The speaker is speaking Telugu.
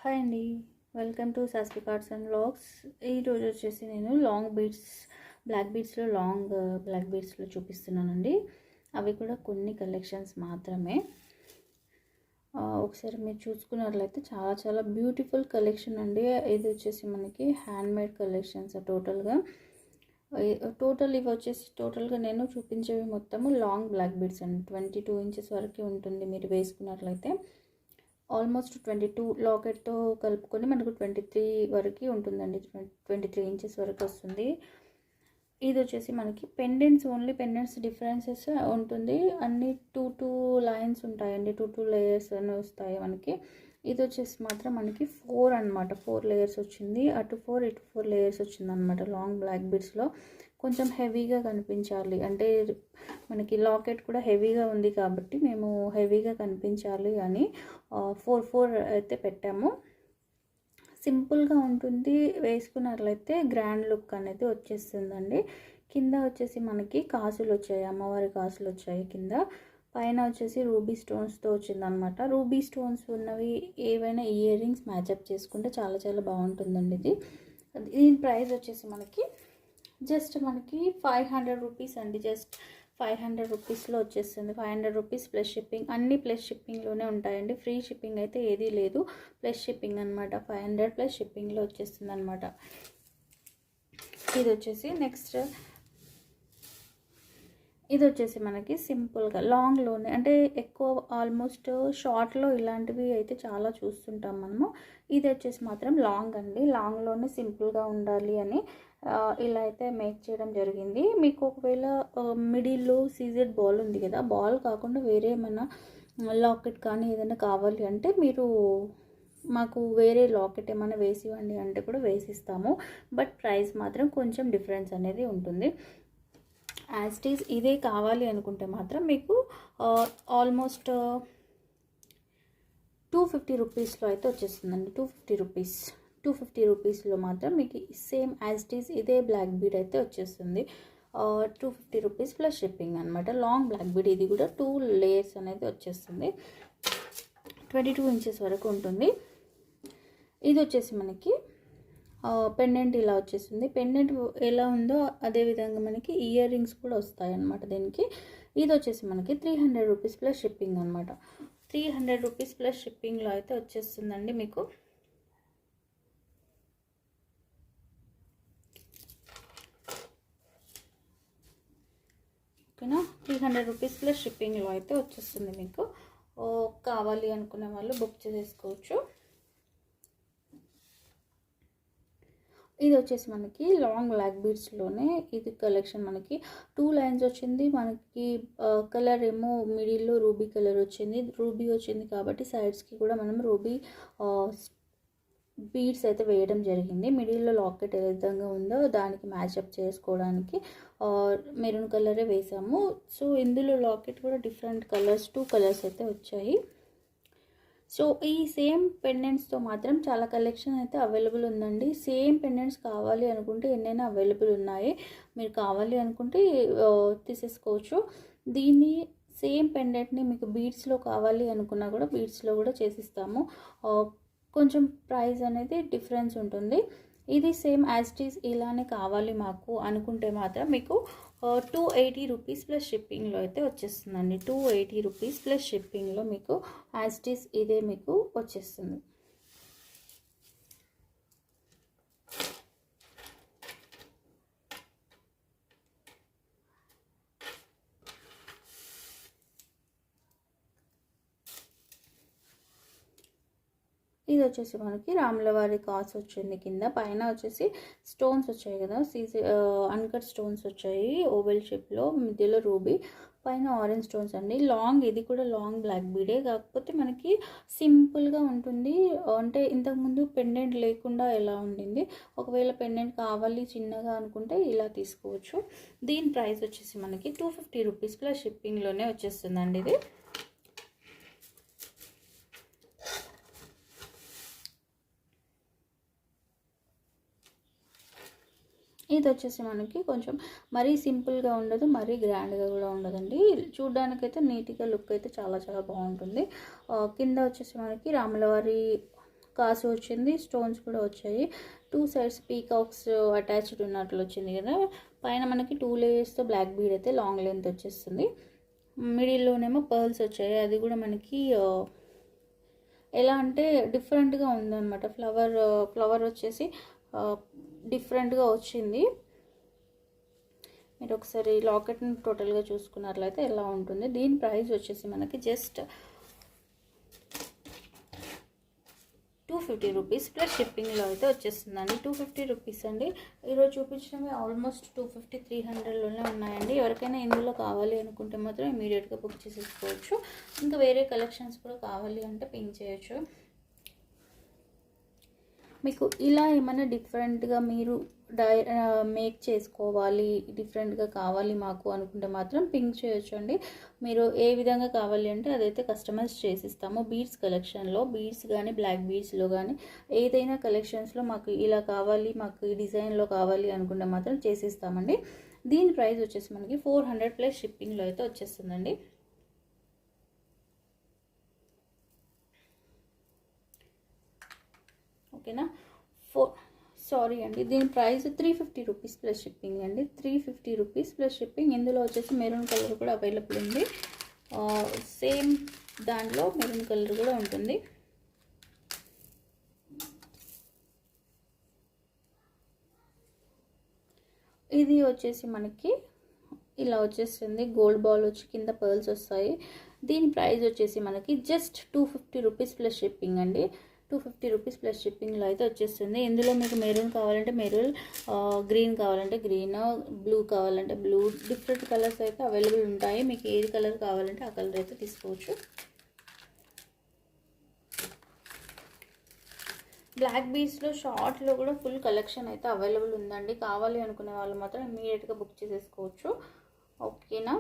హాయ్ అండి. Welcome to Saswi cards and vlogs. ఈరోజు వచ్చేసి నేను లాంగ్ బీడ్స్ బ్లాక్ బీడ్స్లో చూపిస్తున్నానండి. అవి కూడా కొన్ని కలెక్షన్స్ మాత్రమే. ఒకసారి మీరు చూసుకున్నట్లయితే చాలా చాలా బ్యూటిఫుల్ కలెక్షన్ అండి. ఇది వచ్చేసి మనకి హ్యాండ్మేడ్ కలెక్షన్స్ ఇవి వచ్చేసి టోటల్గా నేను చూపించేవి మొత్తము లాంగ్ బ్లాక్ బీడ్స్ అండి. 22 ఇంచెస్ వరకు ఉంటుంది. మీరు వేసుకున్నట్లయితే ఆల్మోస్ట్ 22 లాకెట్తో కలుపుకొని మనకు 23 వరకు ఉంటుందండి. 23 ఇంచెస్ వరకు వస్తుంది. ఇది వచ్చేసి మనకి ఓన్లీ పెండెంట్స్ డిఫరెన్సెస్ ఉంటుంది. అన్ని 2 లైన్స్ ఉంటాయండి. 2 లేయర్స్ అని వస్తాయి మనకి. ఇది వచ్చేసి మాత్రం మనకి 4 అనమాట. 4 లేయర్స్ వచ్చింది. అటు 4 ఇటు 4 లేయర్స్ వచ్చింది అనమాట. లాంగ్ బ్లాక్ బీడ్స్లో కొంచెం హెవీగా కనిపించాలి అంటే మనకి లాకెట్ కూడా హెవీగా ఉంది కాబట్టి మేము హెవీగా కనిపించాలి అని 4 అయితే పెట్టాము. సింపుల్గా ఉంటుంది. వేసుకున్నట్లయితే గ్రాండ్ లుక్ అనేది వచ్చేస్తుందండి. కింద వచ్చేసి మనకి కాసులు వచ్చాయి, అమ్మవారి కాసులు వచ్చాయి కింద. పైన వచ్చేసి రూబీ స్టోన్స్తో వచ్చిందనమాట. రూబీ స్టోన్స్ ఉన్నవి ఏవైనా ఇయర్ రింగ్స్ మ్యాచప్ చేసుకుంటే చాలా చాలా బాగుంటుందండి. దీని ప్రైస్ వచ్చేసి మనకి జస్ట్ మనకి 500 రూపీస్ అండి. జస్ట్ 500 రూపీస్లో వచ్చేస్తుంది. 500 రూపీస్ ప్లస్ షిప్పింగ్. అన్ని ప్లస్ షిప్పింగ్లోనే ఉంటాయండి. ఫ్రీ షిప్పింగ్ అయితే ఏదీ లేదు, ప్లస్ షిప్పింగ్ అనమాట. 500 ప్లస్ షిప్పింగ్లో వచ్చేస్తుంది అనమాట. ఇది వచ్చేసి మనకి సింపుల్గా లాంగ్లోనే అంటే ఎక్కువ ఆల్మోస్ట్ షార్ట్లో ఇలాంటివి అయితే చాలా చూస్తుంటాం మనము. ఇది వచ్చేసి మాత్రం లాంగ్ అండి. లాంగ్లోనే సింపుల్గా ఉండాలి అని ఇలా అయితే మేక్ చేయడం జరిగింది. మీకు ఒకవేళ మిడిల్లో సీజెడ్ బాల్ ఉంది కదా, బాల్ కాకుండా వేరే ఏమైనా లాకెట్ కానీ ఏదైనా కావాలి అంటే మీరు మాకు వేరే లాకెట్ ఏమైనా వేసివ్వండి అంటే కూడా వేసిస్తాము. బట్ ప్రైస్ మాత్రం కొంచెం డిఫరెన్స్ అనేది ఉంటుంది. యాజ్ ఇట్ ఈజ్ ఇదే కావాలి అనుకుంటే మాత్రం మీకు ఆల్మోస్ట్ 250 రూపీస్లో అయితే వచ్చేస్తుందండి. 250 రూపీస్లో మాత్రం మీకు సేమ్ యాజ్ ఇట్ ఈజ్ ఇదే బ్లాక్ బీడ్ అయితే వచ్చేస్తుంది. 250 రూపీస్ ప్లస్ షిప్పింగ్ అనమాట. లాంగ్ బ్లాక్ బీడ్ ఇది కూడా 2 లేయర్స్ అనేది వచ్చేస్తుంది. 22 ఇంచెస్ వరకు ఉంటుంది. ఇది వచ్చేసి మనకి పెండెంట్ ఇలా వచ్చేస్తుంది. పెండెంట్ ఎలా ఉందో అదే విధంగా మనకి ఇయర్ రింగ్స్ కూడా వస్తాయి అన్నమాట దీనికి. ఇది వచ్చేసి మనకి 300 రూపీస్ ప్లస్ షిప్పింగ్ అనమాట. 300 రూపీస్ ప్లస్ షిప్పింగ్లో అయితే వచ్చేస్తుందండి మీకు. ఓకేనా, 300 రూపీస్ ప్లస్ షిప్పింగ్లో అయితే వచ్చేస్తుంది మీకు. కావాలి అనుకునే వాళ్ళు బుక్ చేసుకోవచ్చు. ఇది వచ్చేసి మనకి లాంగ్ బ్లాక్ బీడ్స్లోనే ఇది కలెక్షన్. మనకి 2 లైన్స్ వచ్చింది. మనకి కలర్ ఏమో మిడిల్లో రూబీ కలర్ వచ్చింది. రూబీ వచ్చింది కాబట్టి సైడ్స్కి కూడా మనం రూబీ బీడ్స్ అయితే వేయడం జరిగింది. మిడిల్లో లాకెట్ ఏ విధంగా ఉందో దానికి మ్యాచప్ చేసుకోవడానికి మెరూన్ కలరే వేసాము. సో ఇందులో లాకెట్ కూడా డిఫరెంట్ కలర్స్ 2 కలర్స్ అయితే వచ్చాయి. సో ఈ సేమ్ పెండెంట్స్తో మాత్రం చాలా కలెక్షన్ అయితే అవైలబుల్ ఉందండి. సేమ్ పెండెంట్స్ కావాలి అనుకుంటే ఎన్నైనా అవైలబుల్ ఉన్నాయి. మీరు కావాలి అనుకుంటే తీసేసుకోవచ్చు. దీన్ని సేమ్ పెండెంట్ని మీకు బీడ్స్లో కావాలి అనుకున్నా కూడా బీడ్స్లో కూడా చేసిస్తాము. కొంచెం ప్రైస్ అనేది డిఫరెన్స్ ఉంటుంది. ఇది సేమ్ యాజ్ ఇట్ ఈజ్ ఇలానే కావాలి మాకు అనుకుంటే మాత్రం మీకు 280 రూపీస్ ప్లస్ షిప్పింగ్లో అయితే వచ్చేస్తుందండి. 280 రూపీస్ ప్లస్ షిప్పింగ్లో మీకు యాజ్ ఇట్ ఈజ్ ఇదే మీకు వచ్చేస్తుంది. ఇది వచ్చేసి మనకి రాములవారి కాస్ వచ్చింది కింద. పైన వచ్చేసి స్టోన్స్ వచ్చాయి కదా, అన్కట్ స్టోన్స్ వచ్చాయి ఓవెల్ షేప్లో. మధ్యలో రూబీ, పైన ఆరెంజ్ స్టోన్స్ అండి. లాంగ్ ఇది కూడా లాంగ్ బ్లాక్ బీడే, కాకపోతే మనకి సింపుల్గా ఉంటుంది. అంటే ఇంతకుముందు పెండెంట్ లేకుండా ఎలా ఉండింది. ఒకవేళ పెండెంట్ కావాలి చిన్నగా అనుకుంటే ఇలా తీసుకోవచ్చు. దీని ప్రైస్ వచ్చేసి మనకి 250 రూపీస్ ప్లస్ షిప్పింగ్లోనే వచ్చేస్తుందండి. ఇది వచ్చేసి మనకి కొంచెం మరీ సింపుల్గా ఉండదు, మరీ గ్రాండ్గా కూడా ఉండదండి. చూడ్డానికైతే నీట్గా లుక్ అయితే చాలా చాలా బాగుంటుంది. కింద వచ్చేసి మనకి రాములవారి కాసు వచ్చింది, స్టోన్స్ కూడా వచ్చాయి. 2 సైడ్స్ పీకాక్స్ అటాచ్డ్ ఉన్నట్లు వచ్చింది కదా. పైన మనకి 2 లేయర్స్తో బ్లాక్ బీడ్ అయితే లాంగ్ లెంత్ వచ్చేస్తుంది. మిడిల్లోనేమో పర్ల్స్ వచ్చాయి. అది కూడా మనకి ఎలా అంటే డిఫరెంట్గా ఉందన్నమాట. ఫ్లవర్ వచ్చేసి డిఫరెంట్గా వచ్చింది. మీరు ఒకసారి లాకెట్ని టోటల్గా చూసుకున్నట్లయితే ఎలా ఉంటుంది. దీని ప్రైస్ వచ్చేసి మనకి జస్ట్ 250 రూపీస్ ప్లస్ షిప్పింగ్లో అయితే వచ్చేస్తుందండి. 250 రూపీస్ అండి. ఈరోజు చూపించినవి ఆల్మోస్ట్ 250, 300లోనే ఉన్నాయండి. ఎవరికైనా ఇందులో కావాలి అనుకుంటే మాత్రం ఇమీడియట్గా బుక్ చేసేసుకోవచ్చు. ఇంకా వేరే కలెక్షన్స్ కూడా కావాలి అంటే పింక్ చేయొచ్చు. మీకు ఇలా ఏమైనా డిఫరెంట్గా మీరు మేక్ చేసుకోవాలి, డిఫరెంట్గా కావాలి మాకు అనుకుంటే మాత్రం పింక్ చేయొచ్చు అండి. మీరు ఏ విధంగా కావాలి అంటే అదైతే కస్టమైజ్ చేసిస్తాము. బీడ్స్ కలెక్షన్లో బీడ్స్ కానీ బ్లాక్ బీడ్స్లో కానీ ఏదైనా కలెక్షన్స్లో మాకు ఇలా కావాలి, మాకు ఈ డిజైన్లో కావాలి అనుకుంటే మాత్రం చేసిస్తామండి. దీని ప్రైస్ వచ్చేసి మనకి 400 ప్లస్ షిప్పింగ్లో అయితే వచ్చేస్తుందండి. ఓకేనా. సారీ అండి, దీని ప్రైస్ 350 రూపీస్ ప్లస్ షిప్పింగ్ అండి. 350 రూపీస్ ప్లస్ షిప్పింగ్. ఇందులో వచ్చేసి మెరూన్ కలర్ కూడా అవైలబుల్ ఉంది. సేమ్ దాంట్లో మెరూన్ కలర్ కూడా ఉంటుంది. ఇది వచ్చేసి మనకి ఇలా వచ్చేస్తుంది. గోల్డ్ బాల్ వచ్చి కింద పర్ల్స్ వస్తాయి. దీని ప్రైస్ వచ్చేసి మనకి జస్ట్ 250 రూపీస్ ప్లస్ షిప్పింగ్ అండి. 250 రూపీస్ ప్లస్ షిప్పింగ్లో అయితే వచ్చేస్తుంది. ఇందులో మీకు మెరూన్ కావాలంటే మెరూన్, గ్రీన్ కావాలంటే గ్రీన్, బ్లూ కావాలంటే బ్లూ, డిఫరెంట్ కలర్స్ అయితే అవైలబుల్ ఉంటాయి. మీకు ఏది కలర్ కావాలంటే ఆ కలర్ అయితే తీసుకోవచ్చు. బ్లాక్ బీడ్స్లో షార్ట్లో కూడా ఫుల్ కలెక్షన్ అయితే అవైలబుల్ ఉందండి. కావాలి అనుకునే వాళ్ళు మాత్రం ఇమీడియట్గా బుక్ చేసేసుకోవచ్చు. ఓకేనా.